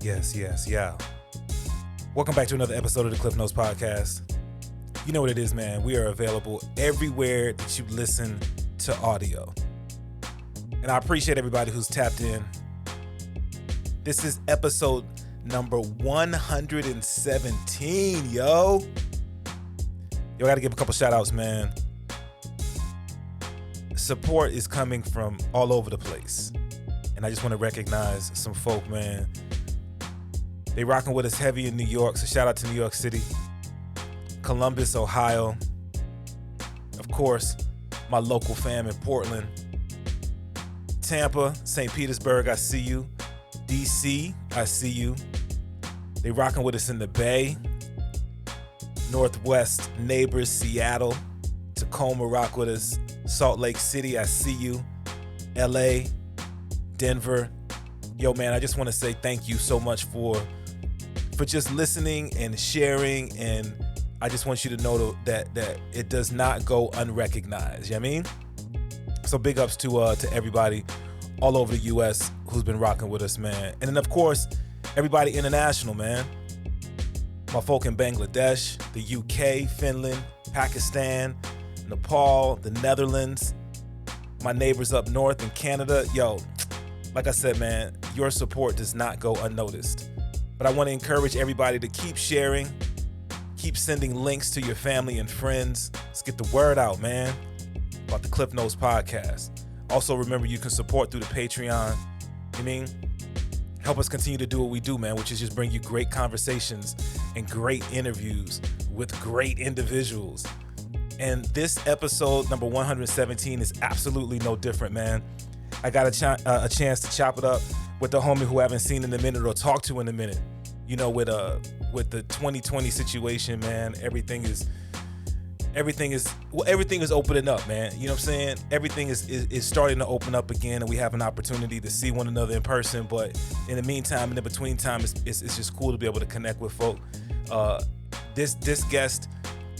Yes, yeah. Welcome back to another episode of the Klyph Notes podcast. You know what it is, man. We are available everywhere that you listen to audio. And I appreciate everybody who's tapped in. This is episode number 117, yo. Yo, I got to give a couple shout outs, man. Support is coming from all over the place. And I just want to recognize some folk, man. They rocking with us heavy in New York, so shout out to New York City. Columbus, Ohio. Of course, my local fam in Portland. Tampa, St. Petersburg, I see you. DC, I see you. They rocking with us in the Bay. Northwest neighbors, Seattle. Tacoma rock with us. Salt Lake City, I see you. LA, Denver. Yo, man, I just want to say thank you so much for just listening and sharing, and I just want you to know that it does not go unrecognized. You know what I mean? So big ups to everybody all over the U.S. who's been rocking with us, man. And then, of course, everybody international, man. My folk in Bangladesh, the UK, Finland, Pakistan, Nepal, the Netherlands, my neighbors up north in Canada. Yo, like I said, man, your support does not go unnoticed. But I want to encourage everybody to keep sharing, keep sending links to your family and friends. Let's get the word out, man, about the Klyph Notes podcast. Also, remember, you can support through the Patreon. I mean, help us continue to do what we do, man, which is just bring you great conversations and great interviews with great individuals. And this episode, number 117, is absolutely no different, man. I got a chance to chop it up with the homie who I haven't seen in a minute or talked to in a minute. You know, with the 2020 situation, man, everything is opening up, man. You know what I'm saying? Everything is starting to open up again, and we have an opportunity to see one another in person. But in the meantime, in the between time, it's just cool to be able to connect with folk. This guest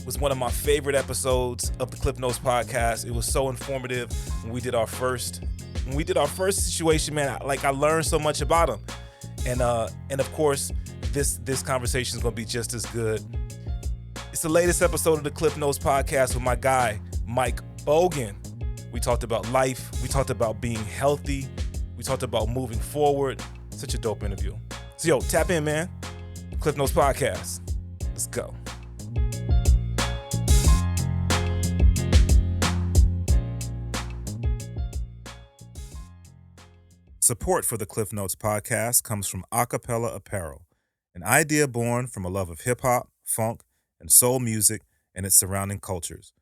was one of my favorite episodes of the Klyph Notes podcast. It was so informative when we did our first situation, man. I learned so much about him, and of course, this conversation is gonna be just as good. It's the latest episode of the Klyph Notes podcast with my guy Myke Bogan. We talked about life. We talked about being healthy. We talked about moving forward. Such a dope interview. So yo, tap in, man. Klyph Notes podcast. Let's go. Support for the Klyph Notes podcast comes from Akepele Apparel, an idea born from a love of hip-hop, funk, and soul music and its surrounding cultures.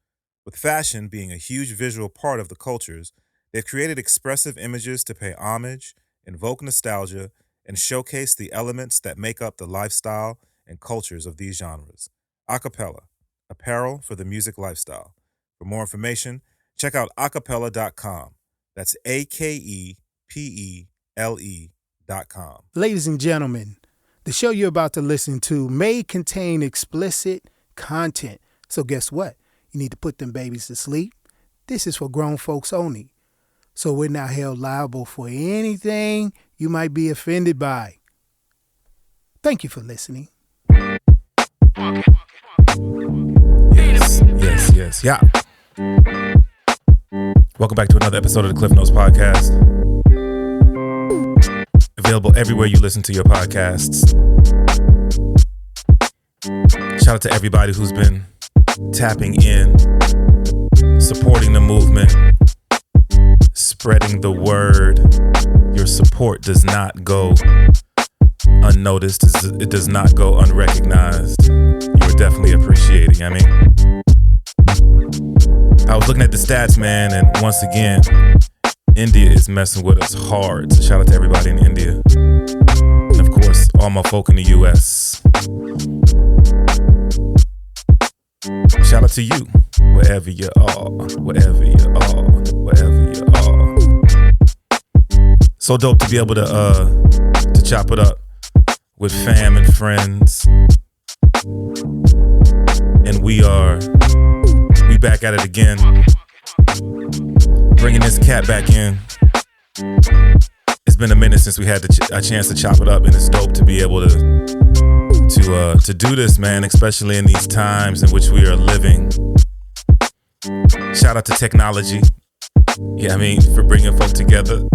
With fashion being a huge visual part of the cultures, they've created expressive images to pay homage, invoke nostalgia, and showcase the elements that make up the lifestyle and cultures of these genres. Akepele, apparel for the music lifestyle. For more information, check out akepele.com. That's AKEPELE.com. Ladies and gentlemen, the show you're about to listen to may contain explicit content. So guess what? You need to put them babies to sleep. This is for grown folks only. So we're not held liable for anything you might be offended by. Thank you for listening. Yes, yeah. Welcome back to another episode of the Klyph Notes podcast. Available everywhere you listen to your podcasts. Shout out to everybody who's been tapping in, supporting the movement, spreading the word. Your support does not go unnoticed. It does not go unrecognized. You are definitely appreciated, you know what I mean? I was looking at the stats, man, and once again, India is messing with us hard. So shout out to everybody in India. And of course, all my folk in the US. Shout out to you, wherever you are, wherever you are, wherever you are. So dope to be able to chop it up with fam and friends. And we back at it again. Bringing this cat back in. it's been a minute since we had a chance to chop it up, and it's dope to be able to do this, man, especially in these times in which we are living. Shout out to technology. Yeah, I mean, for bringing folk together.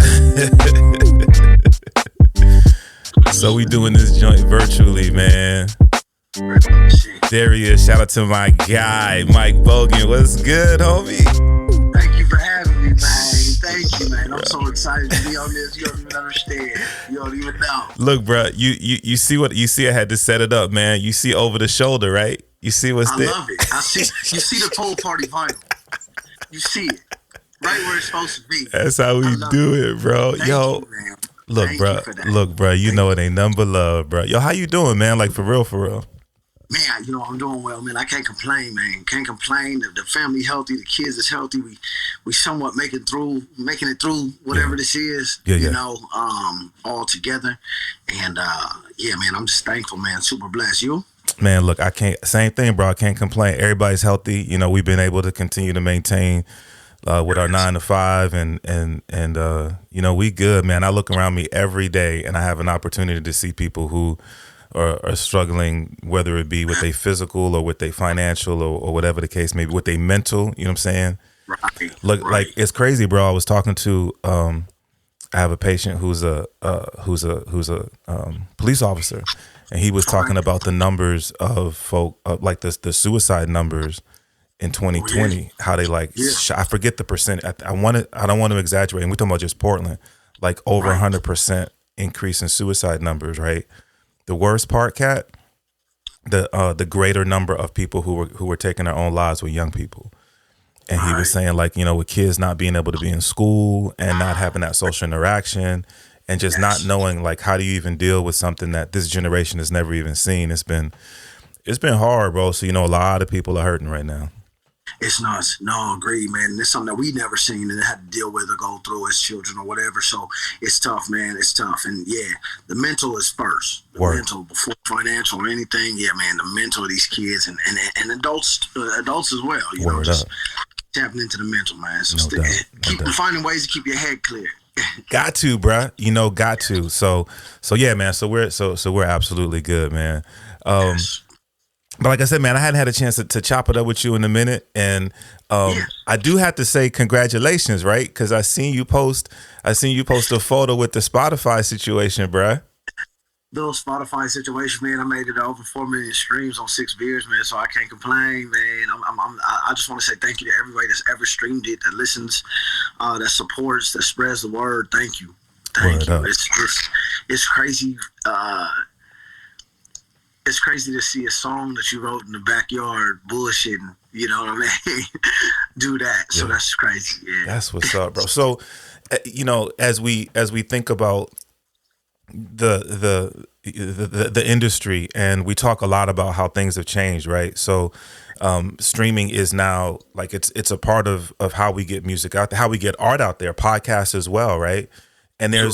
So we doing this joint virtually, man. There he is. Shout out to my guy, Myke Bogan. What's good, homie? Thank you for having me, man. Thank you, man. I'm so excited to be on this. You don't even understand. You don't even know. Look, bro, you see what you see? I had to set it up, man. You see over the shoulder, right? You see what's there? I love it. I see. You see the Pole Party vinyl. You see it right where it's supposed to be. That's how we do it, bro. Thank Yo, you, man. look, bro. You know it ain't nothing but love, bro. Yo, how you doing, man? Like for real. Man, you know, I'm doing well, man. I can't complain, man. Can't complain. The family healthy, the kids is healthy. We somewhat making it through whatever this is, you know, all together. And yeah, man, I'm just thankful, man. Super blessed. You? Man, look, same thing, bro. I can't complain. Everybody's healthy. You know, we've been able to continue to maintain with our 9 to 5 and you know, we good, man. I look around me every day and I have an opportunity to see people who are struggling, whether it be with their physical or with their financial or whatever the case may be, with their mental, you know what I'm saying? Right. Look, like it's crazy, bro. I was talking to I have a patient who's a police officer, and he was talking about the numbers of folk, like the suicide numbers in 2020, how they I forget the percent. I don't want to exaggerate. And we're talking about just Portland, like over 100% increase in suicide numbers, right? The worst part, Kat, the greater number of people who were taking their own lives were young people. And he was saying, like, you know, with kids not being able to be in school and not having that social interaction and just not knowing, like, how do you even deal with something that this generation has never even seen? It's been hard, bro. So, you know, a lot of people are hurting right now. It's nuts. No, agreed, man. And it's something that we never seen and had to deal with or go through as children or whatever. So it's tough, man. It's tough. And yeah, the mental is first. The mental before financial or anything. Yeah, man, the mental of these kids and adults as well. You know, just tapping into the mental, man. So keep finding ways to keep your head clear. Got to, bruh. You know, got to. So yeah, man. So we're absolutely good, man. Yes. But like I said, man, I hadn't had a chance to chop it up with you in a minute, and I do have to say congratulations, right? Because I seen you post a photo with the Spotify situation, bruh. Little Spotify situation, man. I made it over 4 million streams on 6 beers, man. So I can't complain, man. I just want to say thank you to everybody that's ever streamed it, that listens, that supports, that spreads the word. Thank you. It's crazy. It's crazy to see a song that you wrote in the backyard bullshitting, you know what I mean? Do that. So that's crazy. Yeah. That's what's up, bro. So, you know, as we think about the industry, and we talk a lot about how things have changed, right? So, streaming is now like it's a part of how we get music out there, how we get art out there, podcasts as well, right? And there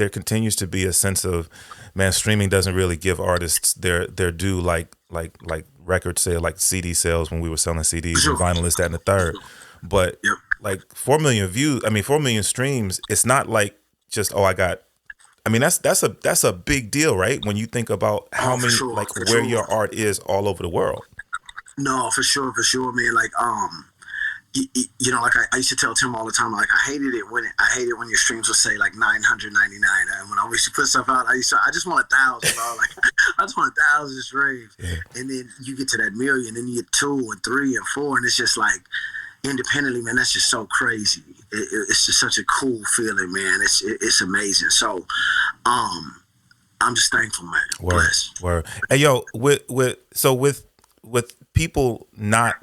continues to be a sense of, man, streaming doesn't really give artists their due like record sale, like CD sales when we were selling CDs and vinyl, this, that, and the third. But like 4 million streams, it's not like just, that's a big deal, right? When you think about how many where your art is all over the world. No, for sure, man. Like you know, like I used to tell Tim all the time, like I hated it when your streams would say like 999. And when I used to put stuff out, I just want 1,000, bro. Like I just want 1,000 streams. Yeah. And then you get to that million, and then you get 2 and 3 and 4, and it's just like independently, man. That's just so crazy. It's just such a cool feeling, man. It's amazing. So, I'm just thankful, man. Word. Hey, yo, with people not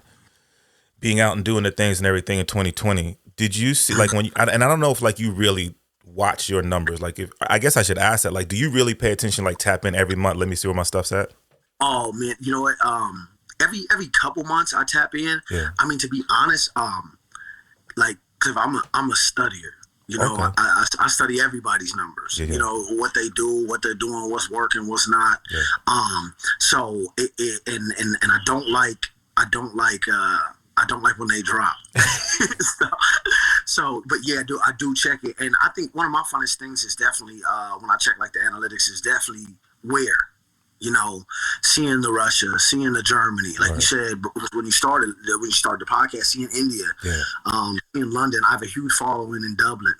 being out and doing the things and everything in 2020, did you see, like, when you, and I don't know if like you really watch your numbers, like, if I guess I should ask that, like, do you really pay attention, like tap in every month, let me see where my stuff's at? Oh man, you know what, every couple months I tap in. I mean, to be honest, like, cause I'm a studier, you know. Okay. I study everybody's numbers, you know, what they do, what they're doing, what's working, what's not. So and I don't like when they drop. So, but yeah, I do check it, and I think one of my funnest things is definitely when I check like the analytics is definitely where, seeing the Russia, seeing the Germany, like you said, when you started the podcast, seeing India, in London. I have a huge following in Dublin.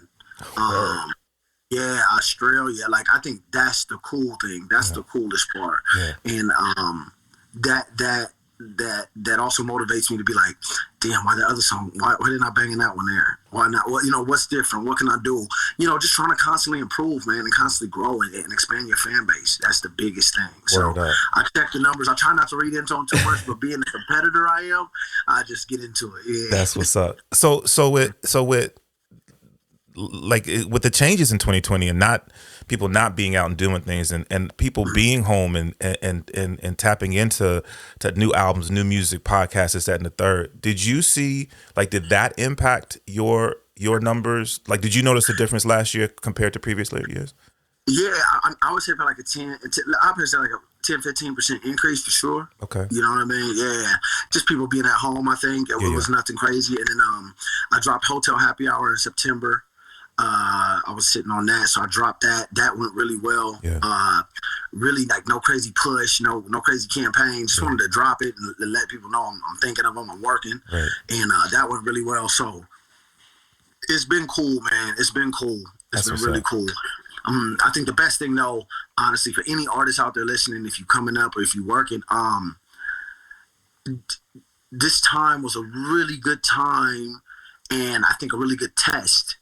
Yeah, Australia. Like, I think that's the cool thing. That's the coolest part. And that also motivates me to be like, damn, why the other song? Why didn't I bang that one there? Why not? What, what's different? What can I do? Just trying to constantly improve, man, and constantly grow and expand your fan base. That's the biggest thing. So I check the numbers. I try not to read into them too much, but being the competitor I am, I just get into it. Yeah. That's what's up. So with with the changes in 2020 and people not being out and doing things and people being home and tapping into new albums, new music, podcasts, this, that, and the third, did you see, did that impact your numbers? Like, did you notice the difference last year compared to previous years? Yeah, I would say about like I would say like a 10-15% increase for sure. Okay. You know what I mean? Yeah. Just people being at home, I think. It was nothing crazy. And then I dropped Hotel Happy Hour in September. I was sitting on that, so I dropped that. That went really well. Really, like, no crazy push, no crazy campaign. Just wanted to drop it and let people know I'm thinking of them, I'm working. Right. And that went really well. So it's been cool, man. It's been cool. It's been really cool. I think the best thing, though, honestly, for any artist out there listening, if you're coming up or if you're working, this time was a really good time, and I think a really good test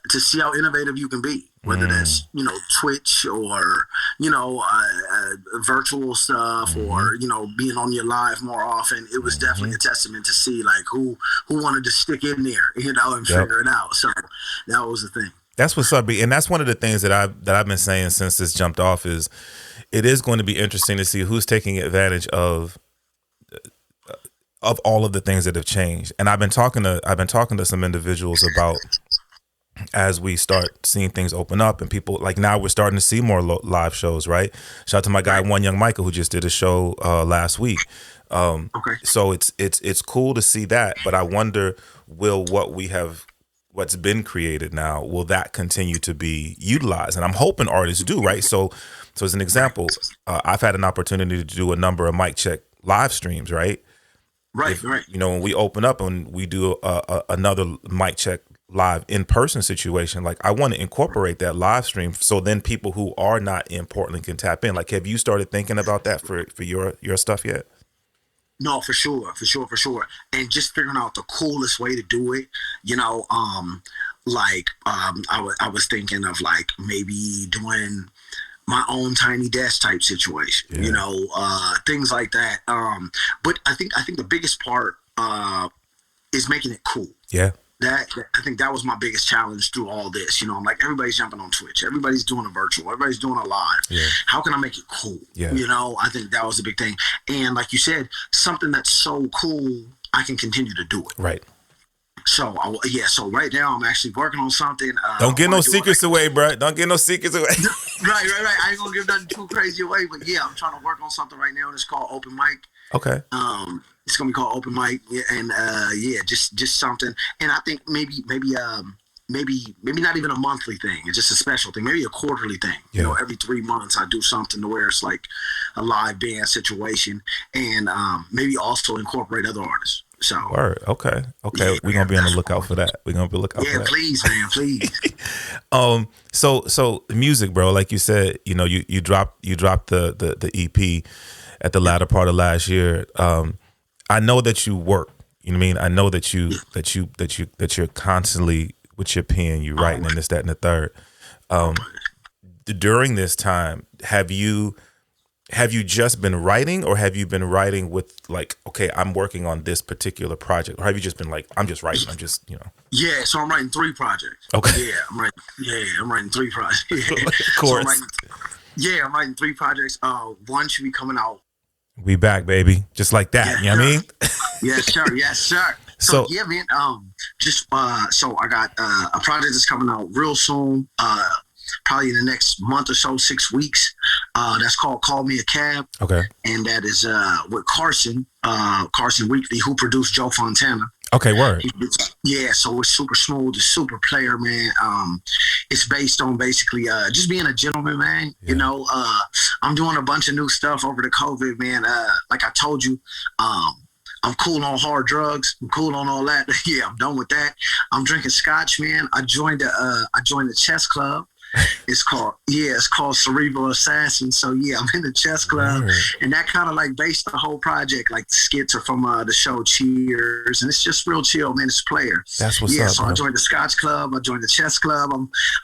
to see how innovative you can be, whether that's, Twitch or, virtual stuff or, being on your live more often. It was definitely a testament to see, like, who wanted to stick in there, and figure it out. So that was the thing. That's what's up, B. And that's one of the things that I've been saying since this jumped off is it is going to be interesting to see who's taking advantage of all of the things that have changed. And I've been talking to some individuals about, as we start seeing things open up and people, like, now we're starting to see more live shows, right? Shout out to my guy One Young Michael, who just did a show last week. So it's cool to see that, but I wonder, will what's been created now, will that continue to be utilized? And I'm hoping artists do, right? So as an example, I've had an opportunity to do a number of mic check live streams, right? Right. When we open up and we do another mic check live in-person situation, like, I want to incorporate that live stream so then people who are not in Portland can tap in. Like, have you started thinking about that for your stuff yet? No, for sure. And just figuring out the coolest way to do it, I was thinking of, like, maybe doing my own tiny desk type situation, things like that. But I think the biggest part is making it cool. Yeah. I think that was my biggest challenge through all this. I'm like, everybody's jumping on Twitch. Everybody's doing a virtual. Everybody's doing a live. Yeah. How can I make it cool? Yeah. I think that was a big thing. And like you said, something that's so cool, I can continue to do it. Right. So, so right now I'm actually working on something. Don't get no secrets away, bro. Don't get no secrets away. Right. I ain't going to give nothing too crazy away. But, yeah, I'm trying to work on something right now. And it's called Open Mic. Okay. It's gonna be called Open Mic, and just something. And I think maybe not even a monthly thing. It's just a special thing. Maybe a quarterly thing. Yeah. Every 3 months I do something to where it's like a live band situation, and maybe also incorporate other artists. So. Word. Okay. Yeah, we're gonna be on the lookout for that. We're gonna be looking for that. Yeah, please, man, please. So music, bro. Like you said, you dropped the EP at the latter part of last year. I know that you work. You know what I mean? I know that you're constantly with your pen, you writing and this, that, and the third. During this time, have you just been writing, or have you been writing with, like, okay, I'm working on this particular project, or have you just been like, I'm just writing, Yeah, so I'm writing 3 projects. Okay. Yeah, I'm writing 3 projects. Yeah. Of course. So I'm writing 3 projects. One should be coming out. We back, baby. Just like that. You know what I mean? Yes, sir. So yeah, man. So I got a project that's coming out real soon. Probably in the next month or so, 6 weeks. That's called Call Me a Cab. Okay. And that is with Carson Weekly, who produced Joe Fontana. Okay, word. Yeah, so it's super smooth, it's super player, man. It's based on basically just being a gentleman, man. Yeah. I'm doing a bunch of new stuff over the COVID, man. Like I told you, I'm cool on hard drugs. I'm cool on all that. Yeah, I'm done with that. I'm drinking scotch, man. I joined the chess club. It's called Cerebral Assassin. So yeah, I'm in the chess club, and that kind of like based the whole project. Like the skits are from the show Cheers, and it's just real chill, man. It's player. That's what's up. So bro. I joined the Scotch club. I joined the chess club.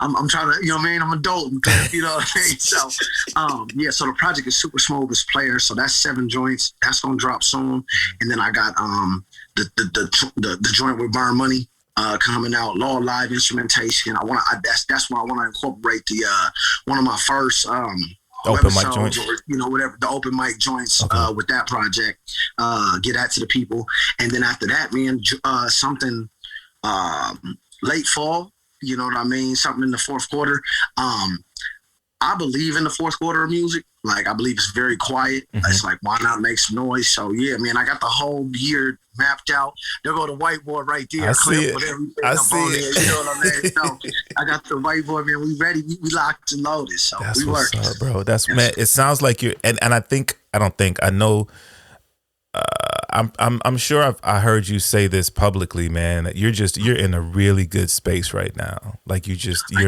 I'm trying to, I'm adult, you know what I mean. So so the project is super smooth. It's player. So that's 7 joints. That's gonna drop soon, and then I got the joint with Burn Money. Coming out, Law Live Instrumentation. That's why I want to incorporate the one of my first open mic joints, or whatever, the open mic joints with that project. Get that to the people, and then after that, man, something late fall. You know what I mean? Something in the fourth quarter. I believe in the fourth quarter of music. Like I believe it's very quiet. It's like, why not make some noise? So yeah, man, I got the whole year mapped out. There go the whiteboard right there. I see it. I see it. You know what I mean? So I got the whiteboard, man. We ready. We locked and loaded. So that's we what's working. up, bro. Man. It sounds like you're, and I know. I'm sure I heard you say this publicly, man. That you're in a really good space right now. Like you're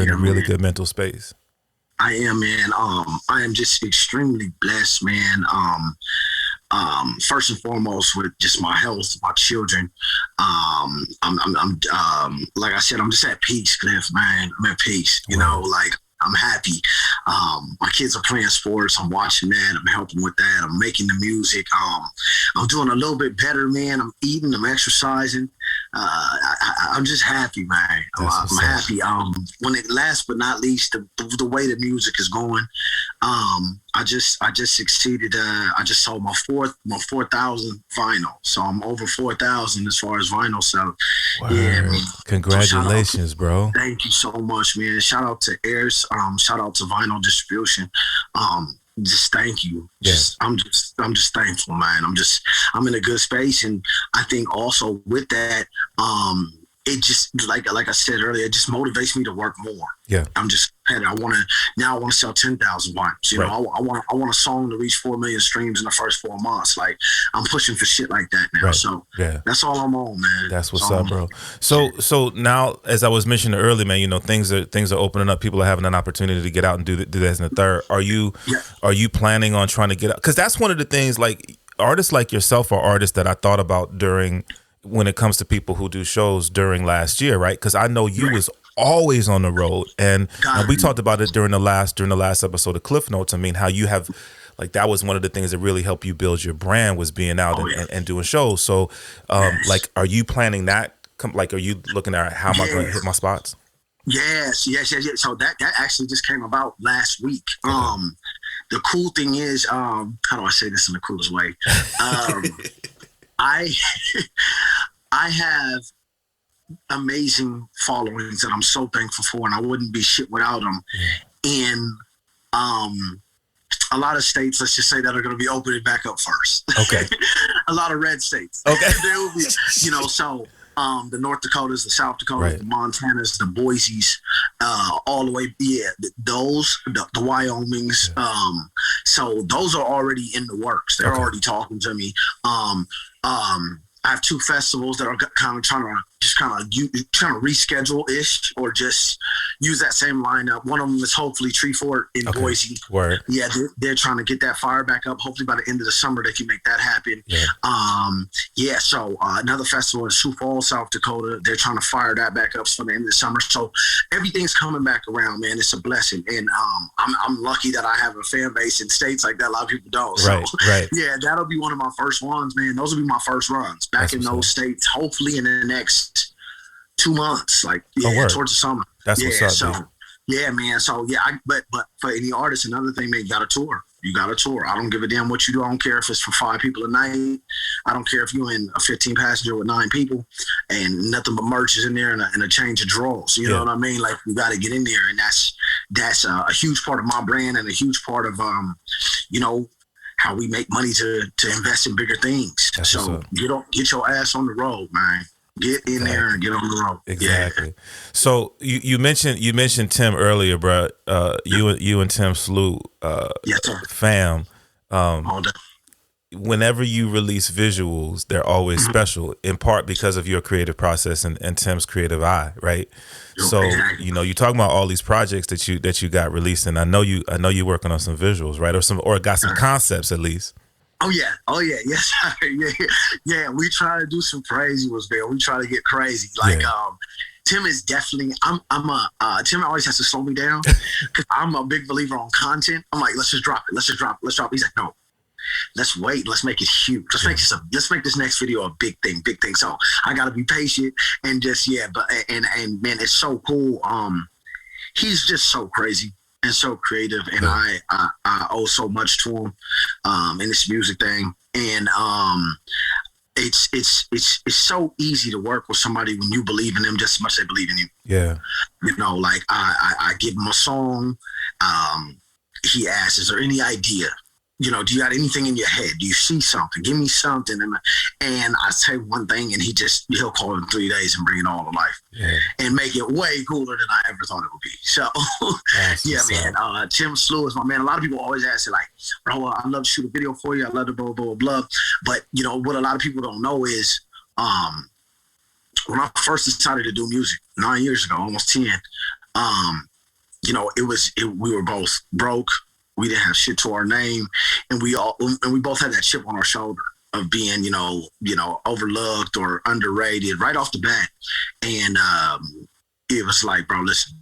in a really good mental space. I am, man. I am just extremely blessed, man. First and foremost with just my health, my children. I'm like I said, I'm just at peace, Klyph, man. I'm at peace. Like I'm happy. My kids are playing sports. I'm watching that. I'm helping with that. I'm making the music. I'm doing a little bit better, man. I'm eating. I'm exercising. I'm just happy, man. I'm happy. Last but not least, the way the music is going, I just succeeded. I just sold my 4,000 vinyl, so I'm over 4,000 as far as vinyl sell. Yeah, man. Congratulations, bro. Thank you so much, man. Shout out to Airs. Shout out to Vinyl Distribution. Just thank you. I'm just thankful, man. I'm in a good space, and I think also with that, it just like I said earlier, it just motivates me to work more. Yeah, I'm just I want to sell 10,000 vinyls. You know, I want a song to reach 4 million streams in the first 4 months. Like I'm pushing for shit like that now. Right. So that's all I'm on, man. That's what's up, bro. So now, as I was mentioning earlier, man, things are opening up. People are having an opportunity to get out and do this and the third. Are you planning on trying to get out? Because that's one of the things, like artists like yourself are artists that I thought about when it comes to people who do shows during last year, right? Because I know you was always on the road, and we talked about it during the last episode of Klyph Notes. I mean, how you have, like, that was one of the things that really helped you build your brand, was being out and doing shows. So, like, are you planning that? Like, are you looking at how am I going to hit my spots? Yes. So that actually just came about last week. Okay. The cool thing is, how do I say this in the coolest way? I have amazing followings that I'm so thankful for, and I wouldn't be shit without them. In a lot of states, let's just say, that are going to be opening back up first. Okay. A lot of red states. Okay. There will be, so the North Dakotas, the South Dakotas, the Montanas, the Boise's, all the way, the Wyomings. So those are already in the works. They're already talking to me. I have 2 festivals that are kind of trying to reschedule-ish, or just use that same lineup. One of them is hopefully Tree Fort in Boise. Word. Yeah, they're trying to get that fire back up. Hopefully by the end of the summer they can make that happen. Yeah. So another festival in Sioux Falls, South Dakota. They're trying to fire that back up for the end of the summer. So everything's coming back around, man. It's a blessing, and I'm lucky that I have a fan base in states like that. A lot of people don't. So, yeah, that'll be one of my first ones, man. Those will be my first runs back in those states. Hopefully in the next 2 months, towards the summer. That's what's up. So, dude. Yeah, man. So but for any artist, another thing, man, you got to tour. I don't give a damn what you do. I don't care if it's for 5 people a night. I don't care if you're in a 15 passenger with 9 people and nothing but merch is in there and a change of drawers. You know what I mean? Like, you got to get in there, and that's a huge part of my brand, and a huge part of how we make money to invest in bigger things. That's so get your ass on the road, man. Get in there and get on the road. Exactly. Yeah. So you mentioned Tim earlier, bro. You and Tim Slew, Yes, sir. fam. All day. Whenever you release visuals, they're always special, in part because of your creative process and Tim's creative eye, right? So Exactly. you talking about all these projects that you got released, and I know you working on some visuals, right, or got some concepts at least. Oh yeah, yes, sir. Yeah. We try to do some crazy ones, man. We try to get crazy. Like, Tim is definitely. Tim always has to slow me down because I'm a big believer on content. I'm like, let's just drop it. Let's drop it. He's like, no, let's wait. Let's make it huge. Let's make this next video a big thing. So I gotta be patient and just but man, it's so cool. He's just so crazy and so creative, and I owe so much to him in this music thing. And it's so easy to work with somebody when you believe in them just as much as they believe in you. Yeah. Like I give him a song. He asks, "Is there any idea? Do you got anything in your head? Do you see something? Give me something." And I say one thing, and he'll call in 3 days and bring it all to life, and make it way cooler than I ever thought it would be. So, man, Tim Slew is my man. A lot of people always ask it, like, bro, I'd love to shoot a video for you. I love to blah, blah, blah. But, what a lot of people don't know is when I first decided to do music 9 years ago, almost 10, we were both broke. We didn't have shit to our name, and we both had that chip on our shoulder of being, overlooked or underrated right off the bat. And it was like, bro, listen,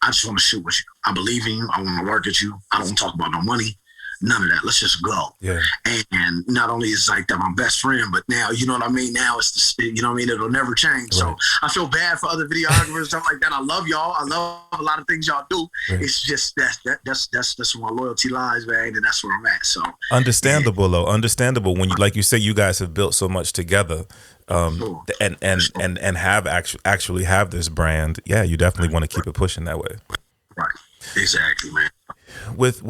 I just want to shoot with you. I believe in you. I want to work with you. I don't want to talk about no money. None of that. Let's just go. Yeah. And not only is like that my best friend, but now, you know what I mean? Now it's it'll never change. Right. So I feel bad for other videographers and stuff like that. I love y'all. I love a lot of things y'all do. Right. It's just that's where my loyalty lies, man, and that's where I'm at. So understandable though. Understandable when you, like you say, you guys have built so much together. And have actually have this brand. Yeah, you definitely want to keep it pushing that way. Right. Exactly, man. With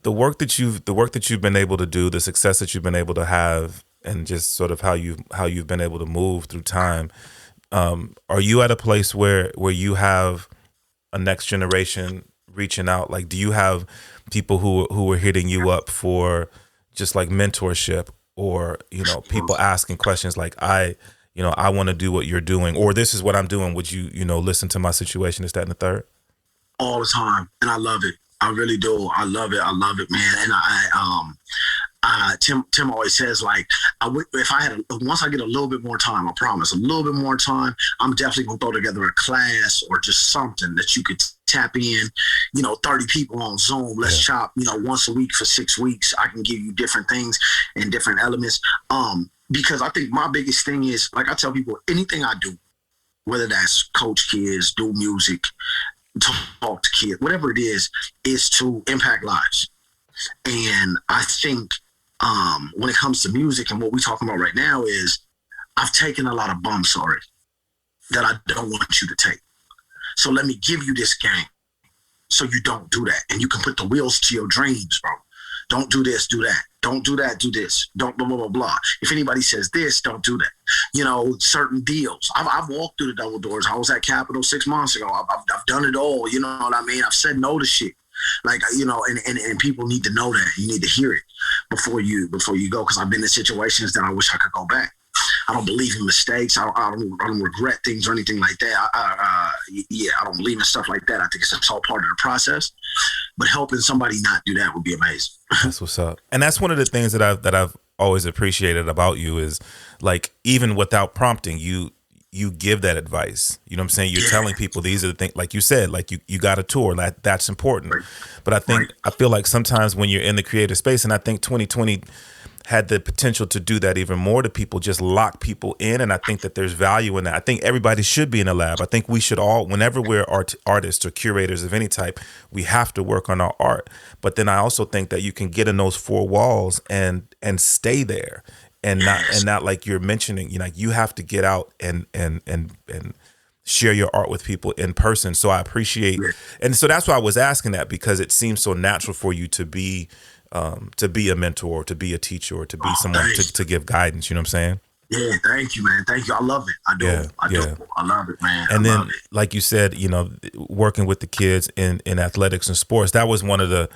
the work that you've been able to do, the success that you've been able to have, and just sort of how you've been able to move through time, are you at a place where you have a next generation reaching out? Like, do you have people who are hitting you up for just like mentorship, or people asking questions like, I want to do what you're doing, or this is what I'm doing, would you listen to my situation, is that and the third? All the time, and I love it. I really do. I love it, man. And Tim always says, like, once I get a little bit more time, I promise, a little bit more time, I'm definitely gonna throw together a class or just something that you could tap in. 30 people on Zoom. Let's chop. Once a week for 6 weeks. I can give you different things and different elements. Because I think my biggest thing is, like I tell people, anything I do, whether that's coach kids, do music, talk to kids, whatever it is to impact lives. And I think when it comes to music and what we're talking about right now is, I've taken a lot of bumps already that I don't want you to take. So let me give you this game so you don't do that. And you can put the wheels to your dreams, bro. Don't do this, do that. Don't do that, do this. Don't blah, blah, blah, blah. If anybody says this, don't do that. Certain deals. I've walked through the double doors. I was at Capitol 6 months ago. I've done it all. You know what I mean? I've said no to shit. Like, and people need to know that. You need to hear it before you go. Because I've been in situations that I wish I could go back. I don't believe in mistakes. I don't regret things or anything like that. I don't believe in stuff like that. I think it's all part of the process. But helping somebody not do that would be amazing. That's what's up. And that's one of the things that I've always appreciated about you is, like, even without prompting, you give that advice. You know what I'm saying? You're telling people these are the things, like you said, like you got a tour, that's important. Right. But I feel like sometimes when you're in the creative space, and I think 2020 had the potential to do that even more to people, just lock people in. And I think that there's value in that. I think everybody should be in a lab. I think we should all, whenever we're artists or curators of any type, we have to work on our art. But then I also think that you can get in those four walls and stay there, and not like you're mentioning, you have to get out and share your art with people in person. So I appreciate, and so that's why I was asking that, because it seems so natural for you to be a mentor, to be a teacher, or to be someone to give guidance. You know what I'm saying? Yeah, thank you, man. Thank you. I love it. I do. Yeah, I do. yeah. I love it, man. And I then, love it. like you said, working with the kids in athletics and sports, that was one of the,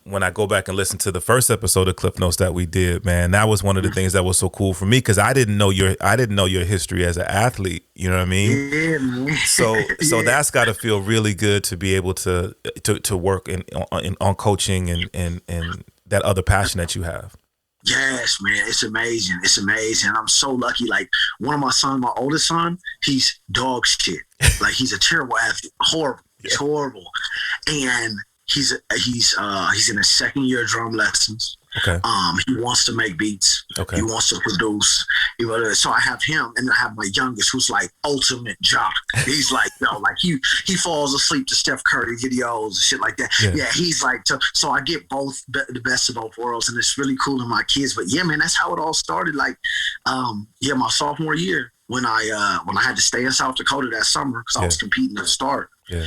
when I go back and listen to the first episode of Klyph Notes that we did, man, that was one of the things that was so cool for me, because I didn't know your history as an athlete. You know what I mean? Yeah, man. So Yeah. that's got to feel really good to be able to work on coaching and that other passion that you have. Yes, man. It's amazing. It's amazing. I'm so lucky. Like, one of my sons, my oldest son, he's dog shit. Like, he's a terrible athlete. Horrible. Yeah. He's horrible. And he's in his second year of drum lessons. Okay. He wants to make beats. Okay. He wants to produce. So I have him, and then I have my youngest, who's like ultimate jock. He's like, like he falls asleep to Steph Curry videos and shit like that. Yeah, he's like, so I get the best of both worlds, and it's really cool to my kids. But yeah, man, that's how it all started. Like, my sophomore year, when I had to stay in South Dakota that summer because I was competing at the start. Yeah.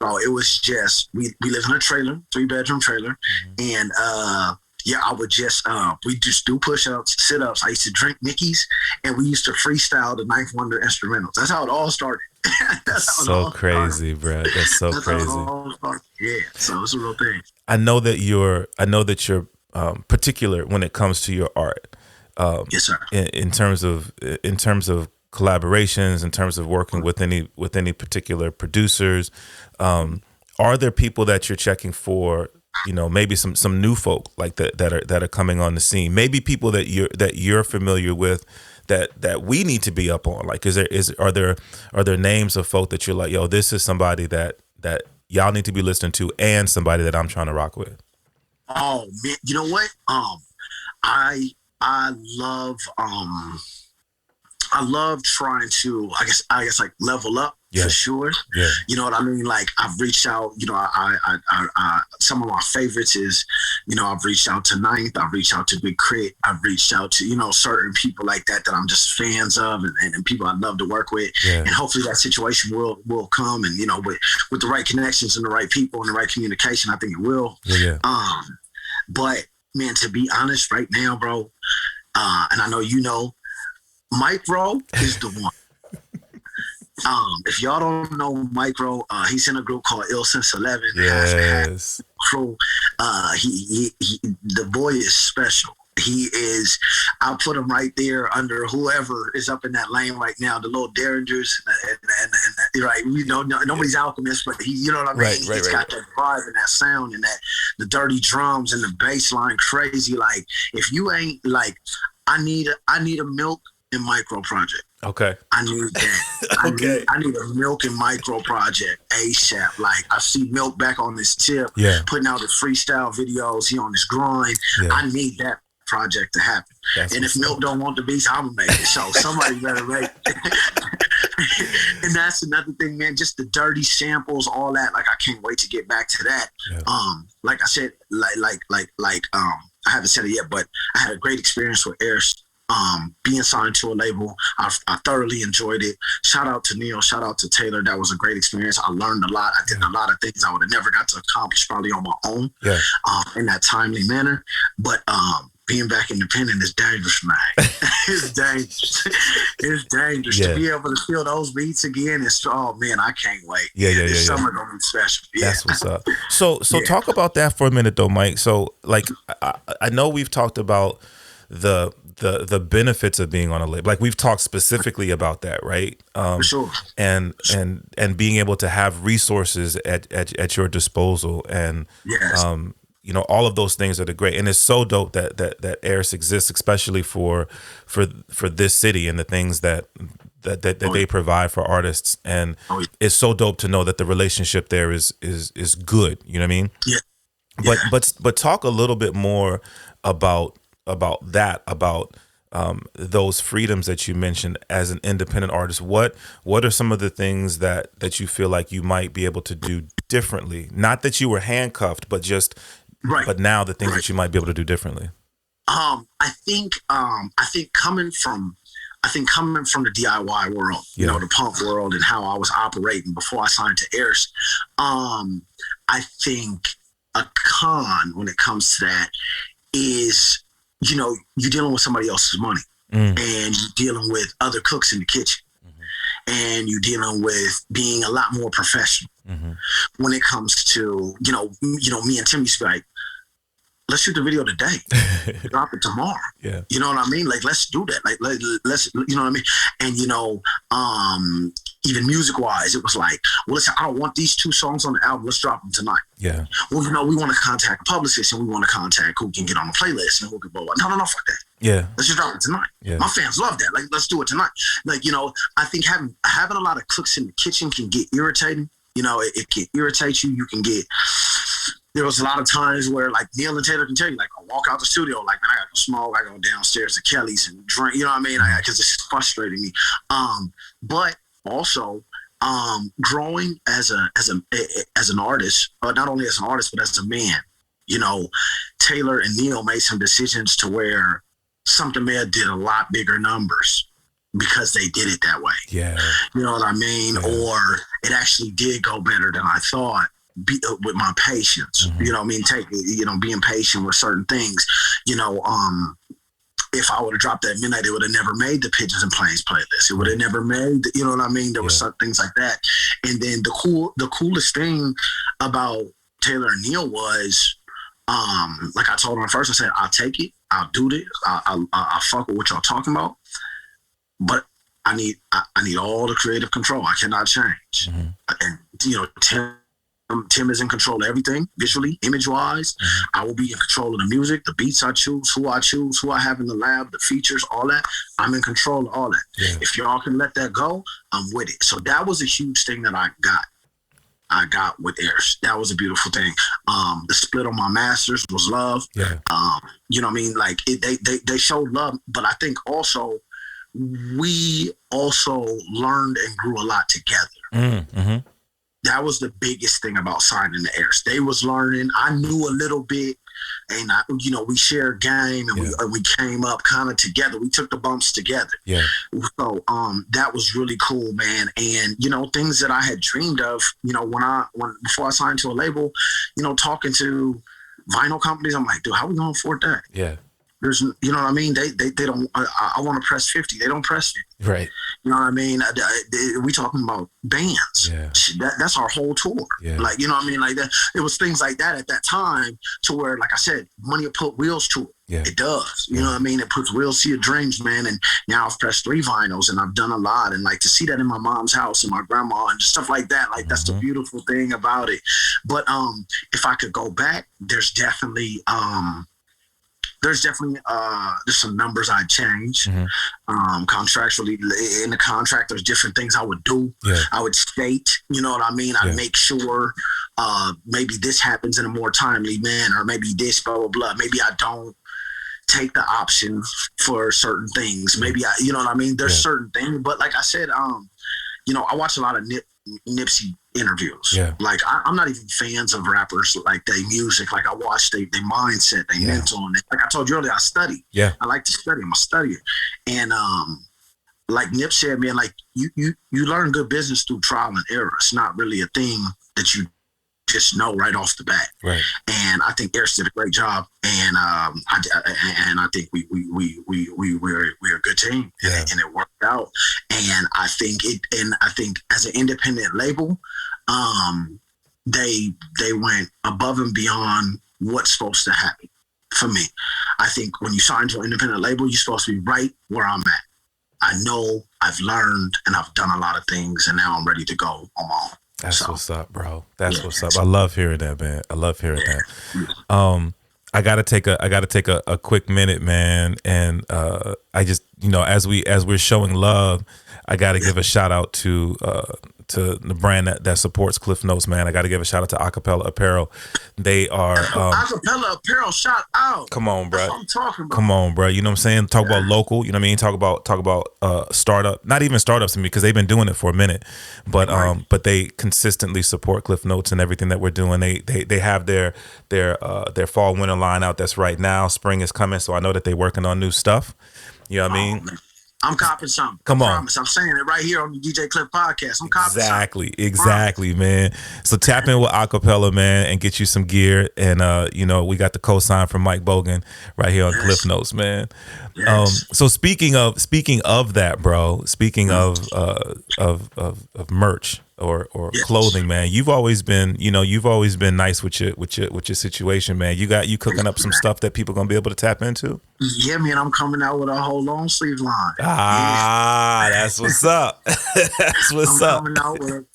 So it was just we lived in a trailer, 3-bedroom trailer, and I would just we just do push-ups, sit-ups. I used to drink Mickey's, and we used to freestyle the Ninth Wonder instrumentals. That's how it all started. That's so crazy, bro. That's so crazy. Yeah, so it's a real thing. I know that you're particular when it comes to your art. Yes, sir. In terms of collaborations, in terms of working with any particular producers, are there people that you're checking for? Maybe some new folk like that are coming on the scene. Maybe people that you're familiar with that we need to be up on. Like, are there names of folk that you're like, yo, this is somebody that y'all need to be listening to, and somebody that I'm trying to rock with? Oh man, you know what? I love trying to, I guess like level up for sure. Yeah. You know what I mean? Like, I've reached out, I some of my favorites is, I've reached out to Ninth, I've reached out to Big Crit, I've reached out to, certain people like that I'm just fans of and people I love to work with. Yeah. And hopefully that situation will come, and, with the right connections and the right people and the right communication, I think it will. Yeah. But man, to be honest right now, bro, and I know Myke Bogan is the one. If y'all don't know Myke Bogan, he's in a group called Ill Since 11. Yes. Crew. He the boy is special. He is. I'll put him right there under whoever is up in that lane right now. The little Derringers and right. Nobody's alchemist, but he. You know what I mean? Right, He's got that vibe and that sound and that the dirty drums and the bass line crazy. Like, if you ain't like, I need a Milk and Micro project. Okay. I need that. Okay. I need a Milk and Micro project ASAP. Like, I see Milk back on this tip, putting out his freestyle videos. He on his grind. Yeah. I need that project to happen. And if Milk don't want the beats, I'm gonna make it. So somebody better make it. And that's another thing, man. Just the dirty samples, all that. Like, I can't wait to get back to that. Yeah. Like I said, I haven't said it yet, but I had a great experience with Airs. Being signed to a label, I thoroughly enjoyed it. Shout out to Neil, shout out to Taylor. That was a great experience. I learned a lot. I did a lot of things I would have never got to accomplish probably on my own in that timely manner. But being back independent is dangerous, man. It's dangerous. It's dangerous to be able to feel those beats again. Oh man, I can't wait. This summer gonna be special. That's what's up. So talk about that for a minute though, Myke. So like I know we've talked about the benefits of being on a label. Like, we've talked specifically about that, right? For sure. And being able to have resources at your disposal, and all of those things are great. And it's so dope that Airs exists, especially for this city and the things that they provide for artists. And it's so dope to know that the relationship there is good. You know what I mean? Yeah. But talk a little bit more about those freedoms that you mentioned as an independent artist. What are some of the things that you feel like you might be able to do differently? Not that you were handcuffed, but just but now the things that you might be able to do differently. I think coming from the DIY world, the punk world, and how I was operating before I signed to Airs, I think a con when it comes to that is, you're dealing with somebody else's money. and you're dealing with other cooks in the kitchen, and you're dealing with being a lot more professional when it comes to, me and Tim used to be like, let's shoot the video today, drop it tomorrow. Yeah. You know what I mean? Like, let's do that. Like, let's, you know what I mean? And, even music wise, it was like, well, listen, I don't want these 2 songs on the album. Let's drop them tonight. Yeah. Well, we want to contact a publicist, and we want to contact who can get on the playlist and who can blow up. No, fuck that. Yeah. Let's just drop it tonight. Yeah. My fans love that. Like, let's do it tonight. Like, I think having a lot of cooks in the kitchen can get irritating. It can irritate you. You can get. There was a lot of times where, like, Neil and Taylor can tell you, like, I walk out the studio, like, man, I got to smoke, I go downstairs to Kelly's and drink, you know what I mean? Because it's frustrating me. But also, growing as an artist, not only as an artist but as a man, Taylor and Neil made some decisions to where Something Mad did a lot bigger numbers because they did it that way. Yeah. You know what I mean? Yeah. Or it actually did go better than I thought. With my patience, you know what I mean? Being patient with certain things, if I would have dropped that Midnight, it would have never made the Pigeons and Planes playlist. It would have never made, you know what I mean? There were some things like that. And then the coolest thing about Taylor and Neil was, like I told them first, I said, I'll take it. I'll do this. I'll fuck with what y'all talking about. But I need all the creative control. I cannot change. And, Tim is in control of everything, visually, image-wise. I will be in control of the music, the beats I choose, who I have in the lab, the features, all that. I'm in control of all that. Yeah. If y'all can let that go, I'm with it. So that was a huge thing that I got with Airs. That was a beautiful thing. The split on my masters was love. Yeah. You know what I mean? Like, they showed love, but I think also we also learned and grew a lot together. That was the biggest thing about signing the Airs. They was learning. I knew a little bit, and we shared game, and we came up kind of together. We took the bumps together. Yeah. So that was really cool, man. And things that I had dreamed of, before I signed to a label, talking to vinyl companies, I'm like, dude, how we gonna afford that? Yeah. There's, you know what I mean? They don't. I want to press 50. They don't press 50. Right. You know what I mean? We talking about bands. Yeah. That's our whole tour. Yeah. Like, you know what I mean? Like that. It was things like that at that time to where, like I said, money will put wheels to it. Yeah. It does. You know what I mean? It puts wheels to your dreams, man. And now I've pressed 3 vinyls and I've done a lot. And like to see that in my mom's house and my grandma and stuff like that, like that's the beautiful thing about it. But if I could go back, there's definitely there's some numbers I'd change. Contractually in the contract, there's different things I would do. Yeah. I would state, you know what I mean? I'd make sure maybe this happens in a more timely manner, or maybe this, blah, blah, blah. Maybe I don't take the option for certain things. Maybe you know what I mean? There's certain things, but like I said, I watch a lot of Nipsey interviews. Yeah. Like I'm not even fans of rappers, like they music. Like I watch their mindset, they mental, and like I told you earlier, I study. Yeah. I like to study. I'm a studier, and like Nip said, man, like you learn good business through trial and error. It's not really a thing that you just know right off the bat. Right. And I think Eric did a great job, and I think we're a good team, and it worked out. And I think as an independent label, they went above and beyond what's supposed to happen. For me, I think when you sign to an independent label, you're supposed to be right where I'm at. I know I've learned and I've done a lot of things, and now I'm ready to go on my own. That's what's up, bro. That's what's up. I love hearing that, man. I love hearing that. I gotta take a quick minute, man, and I just as we're showing love, I gotta give a shout out to the brand that supports Klyph Notes, man. I gotta give a shout out to Akepele Apparel. They are Akepele Apparel. Shout out. Come on, bro. That's what I'm talking about. Come on, bro. You know what I'm saying? Talk about local. You know what I mean? Talk about startup. Not even startups to me, because they've been doing it for a minute, but they consistently support Klyph Notes and everything that we're doing. They have their fall winter line out. That's right now. Spring is coming, so I know that they're working on new stuff. You know what I mean? Man. I'm copping something. Come on. I promise. I'm saying it right here on the DJ Klyph podcast. I'm copping something. Exactly, man. So tap in with Akepele, man, and get you some gear. And we got the cosign from Myke Bogan right here on Klyph Notes, man. Yes. So speaking of that, bro. Speaking of merch or clothing, man. You've always been nice with your situation, man. You cooking up some stuff that people gonna be able to tap into. Yeah, man. I'm coming out with a whole long sleeve line. That's what's up. That's what's up. I'm coming out with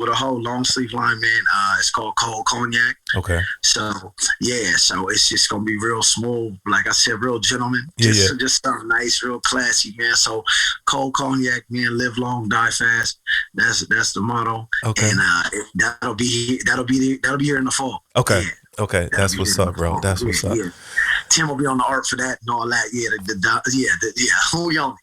a whole long sleeve line, man. It's called Cold Cognac. Okay. So it's just gonna be real smooth. Like I said, real gentleman. Just something nice, real classy, man. So Cold Cognac, man. Live long, die fast. That's the motto. Okay. And that'll be here in the fall. Okay. Yeah. Okay, that's what's up, bro. That's what's up. Yeah. Tim will be on the art for that and all that. Hold on.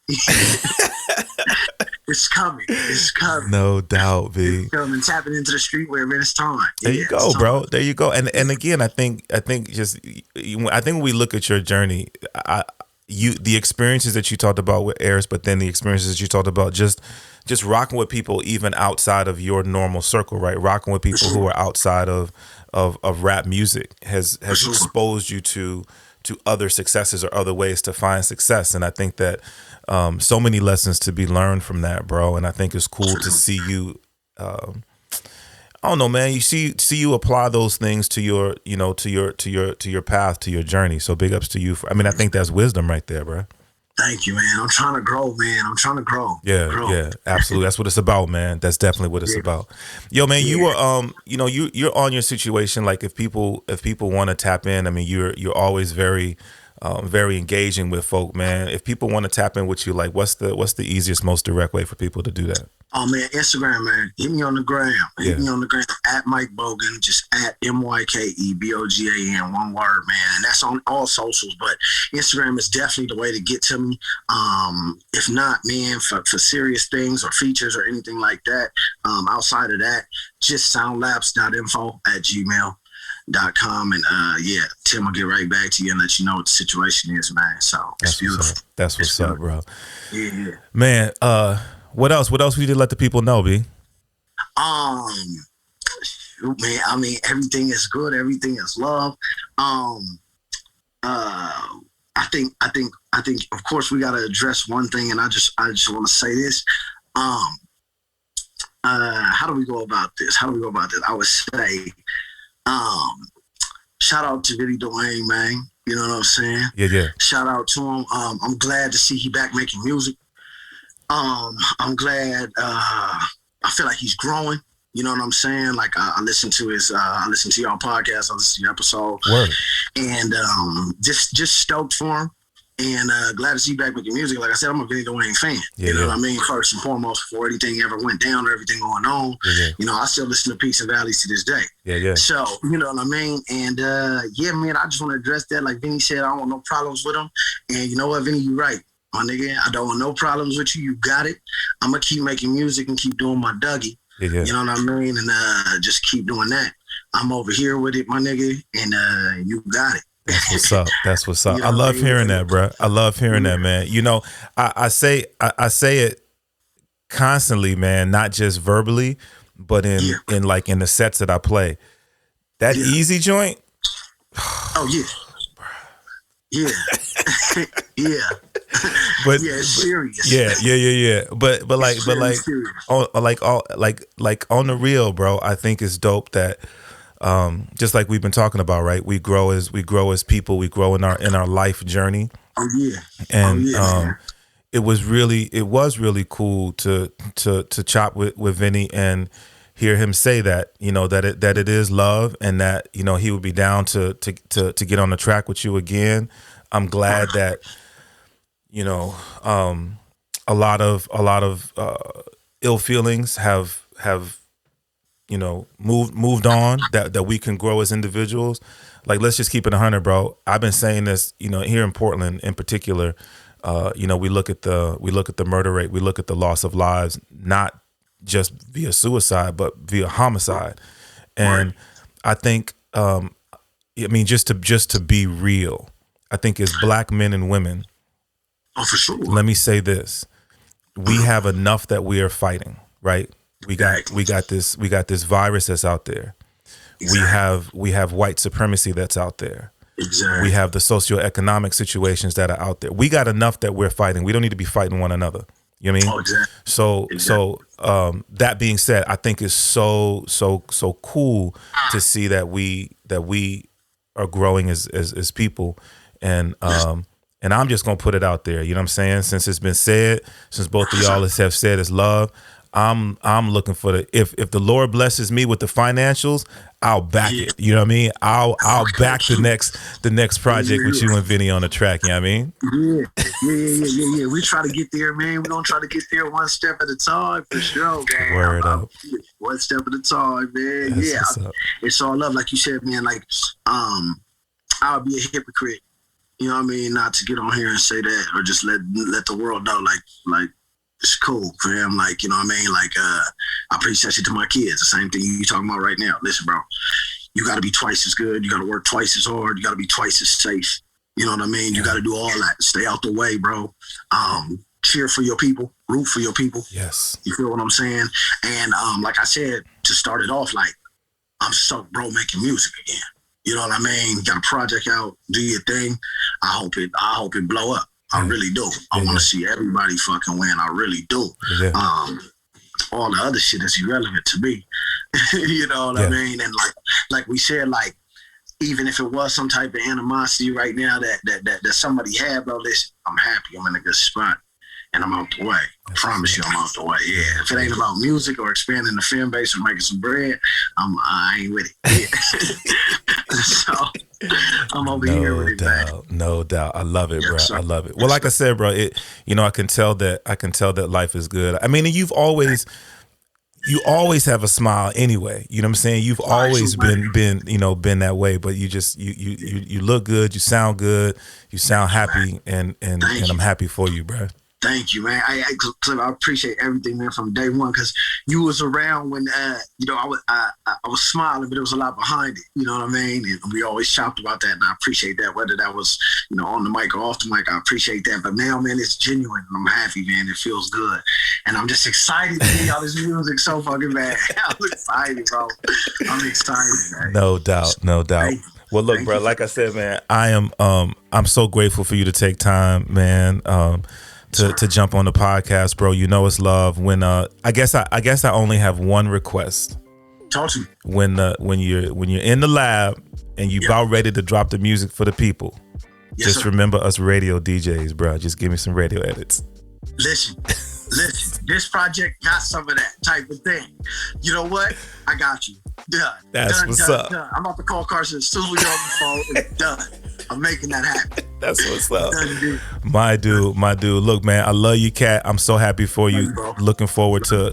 It's coming. It's coming. No doubt, B. It's coming. Tapping into the streetwear, man. It's time. There you go, bro. There you go. And again, I think when we look at your journey, the experiences that you talked about with Eris, but then the experiences that you talked about just rocking with people even outside of your normal circle, right? Rocking with people who are outside of rap music has exposed you to other successes or other ways to find success. And I think that so many lessons to be learned from that, bro. And I think it's cool to see you, I don't know, man, you see you apply those things to your path, to your journey. So big ups to you. I think that's wisdom right there, bro. Thank you, man. I'm trying to grow, man. I'm trying to grow. Yeah, absolutely. That's what it's about, man. That's definitely what it's about. Yo, man, you were you're on your situation. Like if people want to tap in, you're always very engaging with folk, man. If people want to tap in with you, like what's the easiest, most direct way for people to do that? Oh man, Instagram, man. Hit me on the gram. Hit me on the gram at Myke Bogan, just at MYKEBOGAN, one word, man. And that's on all socials, but Instagram is definitely the way to get to me. If not, man, for serious things or features or anything like that, outside of that, just soundlabs.info@gmail.com, and Tim will get right back to you and let you know what the situation is, man. So it's beautiful. That's what's up, bro. Yeah. Man, what else would you let the people know, B? Man, everything is good, everything is love. I think of course we gotta address one thing, and I just wanna say this. How do we go about this? I would say shout out to Vinny Dwayne, man. You know what I'm saying? Yeah. Shout out to him. I'm glad to see he back making music. I'm glad. I feel like he's growing. You know what I'm saying? Like I listen to y'all podcast. I listen to your episode. Word. And just stoked for him. And glad to see you back making music. Like I said, I'm a Vinny Dwayne fan. You know what I mean? First and foremost, before anything ever went down or everything going on, I still listen to Peaks and Valleys to this day. Yeah. So, you know what I mean? And man, I just want to address that. Like Vinny said, I don't want no problems with him. And you know what, Vinny, you're right. My nigga, I don't want no problems with you. You got it. I'm going to keep making music and keep doing my Dougie. Yeah. You know what I mean? And just keep doing that. I'm over here with it, my nigga, and you got it. That's what's up. I love hearing that, bro. I love hearing that, man. You know, I say it constantly, man, not just verbally, but in the sets that I play. That Easy joint. Oh yeah. Yeah. But it's serious. Yeah. But on the real, bro, I think it's dope that just like we've been talking about, right? We grow as people, we grow in our life journey. Oh yeah. And it was really cool to chop with Vinny and hear him say that, that it is love, and that, he would be down to get on the track with you again. I'm glad that, a lot of ill feelings have moved on, that we can grow as individuals. Like, let's just keep it 100, bro. I've been saying this, here in Portland in particular, we look at the murder rate, we look at the loss of lives, not just via suicide, but via homicide. And I think, just to be real, I think as Black men and women, Oh, for sure. Let me say this: we have enough that we are fighting, right? We got this virus that's out there. Exactly. We have white supremacy that's out there. Exactly. We have the socioeconomic situations that are out there. We got enough that we're fighting. We don't need to be fighting one another. You know what I mean? Oh, exactly. So that being said, I think it's so cool to see that we are growing as people, and I'm just gonna put it out there. You know what I'm saying? Since it's been said, since both of y'all have said it's love, I'm looking for if the Lord blesses me with the financials, I'll back it. You know what I mean? I'll back the next project with you and Vinny on the track. You know what I mean? Yeah. We try to get there, man. We're gonna try to get there one step at a time for sure, man. Word up. One step at a time, man. It's all love, like you said, man. Like, I'll be a hypocrite. You know what I mean? Not to get on here and say that, or just let the world know, like. It's cool for him, like, you know what I mean? Like, I preach that shit to my kids. The same thing you talking about right now. Listen, bro, you got to be twice as good. You got to work twice as hard. You got to be twice as safe. You know what I mean? You got to do all that. Stay out the way, bro. Cheer for your people. Root for your people. Yes. You feel what I'm saying? And like I said, to start it off, like, I'm stoked, bro, making music again. You know what I mean? Got a project out. Do your thing. I hope it blow up. I really do. I want to see everybody fucking win. I really do. Yeah. All the other shit is irrelevant to me. You know what I mean? And like we said, like, even if it was some type of animosity right now that somebody had, bro, listen, I'm happy. I'm in a good spot. And I'm out the way. I promise you I'm out the way. Yeah. If it ain't about music or expanding the fan base or making some bread, I ain't with it. Yeah. So I'm over here with it, man. No doubt. I love it, bro. Sir. I love it. Well, like I said, bro, I can tell that life is good. I mean, you always have a smile anyway. You know what I'm saying? You've always been that way, but you just you look good, you sound good, you sound happy, and I'm happy for you, bro. Thank you, man. I appreciate everything, man, from day one, because you was around when, I was smiling, but there was a lot behind it. You know what I mean? And we always chopped about that, and I appreciate that. Whether that was, on the mic or off the mic, I appreciate that. But now, man, it's genuine, and I'm happy, man. It feels good, and I'm just excited to hear all this music so fucking bad. I'm excited, bro. I'm excited, man. No doubt. Well, look, bro. Like I said, man, I'm so grateful for you to take time, man. To jump on the podcast, bro. You know it's love. When I guess I only have one request. Talk to me. When you're in the lab and you about ready to drop the music for the people, just remember us radio DJs, bro. Just give me some radio edits. Listen. This project got some of that type of thing. You know what? I got you. Done. That's what's up. Done. I'm about to call Carson as soon as we get on the phone. It's done. I'm making that happen. That's what's up. My dude. Look, man, I love you, cat. I'm so happy for you. Looking forward to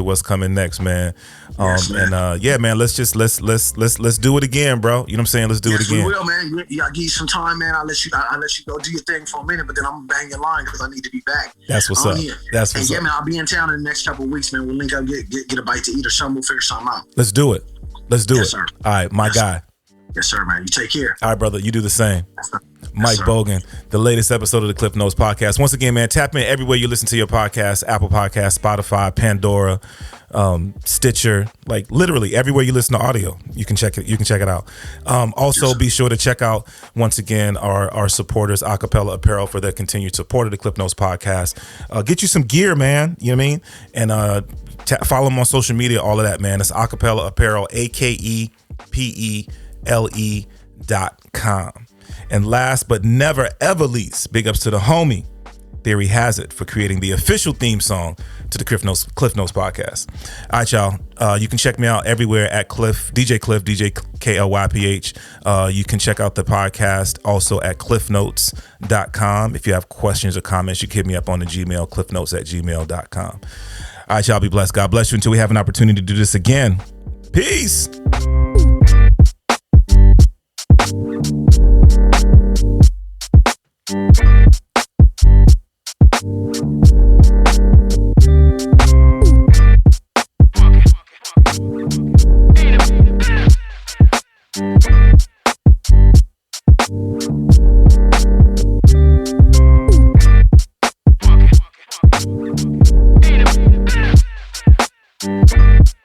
what's coming next, man. Yes, man. And man, let's do it again, bro. You know what I'm saying? Let's do it again. We will, man. I'll give you some time, man. I'll let you go do your thing for a minute, but then I'm gonna bang your line because I need to be back. That's what's up. That's what's up. Man, I'll be in town in the next couple of weeks, man. We'll link up, get a bite to eat or something. We'll figure something out. Let's do it. Yes, sir. All right, my guy. Sir. Yes, sir, man. You take care. All right, brother. You do the same. Yes, Myke Bogan, the latest episode of the Klyph Notes podcast. Once again, man, tap in everywhere you listen to your podcast: Apple Podcasts, Spotify, Pandora, Stitcher, like literally everywhere you listen to audio. You can check it out. Also, be sure to check out once again our supporters, Akepele Apparel, for their continued support of the Klyph Notes podcast. Get you some gear, man. You know what I mean? And follow them on social media. All of that, man. It's Akepele Apparel, AKEPELE.com. And last but never ever least, big ups to the homie Theory Hazit for creating the official theme song to the Klyph Notes podcast. All right, y'all. You can check me out everywhere at Klyph, DJ Klyph, DJ KLYPH. You can check out the podcast also at klyphnotes.com. If you have questions or comments, you can hit me up on the Gmail, klyphnotes@gmail.com. All right, y'all, be blessed. God bless you until we have an opportunity to do this again. Peace. Peace.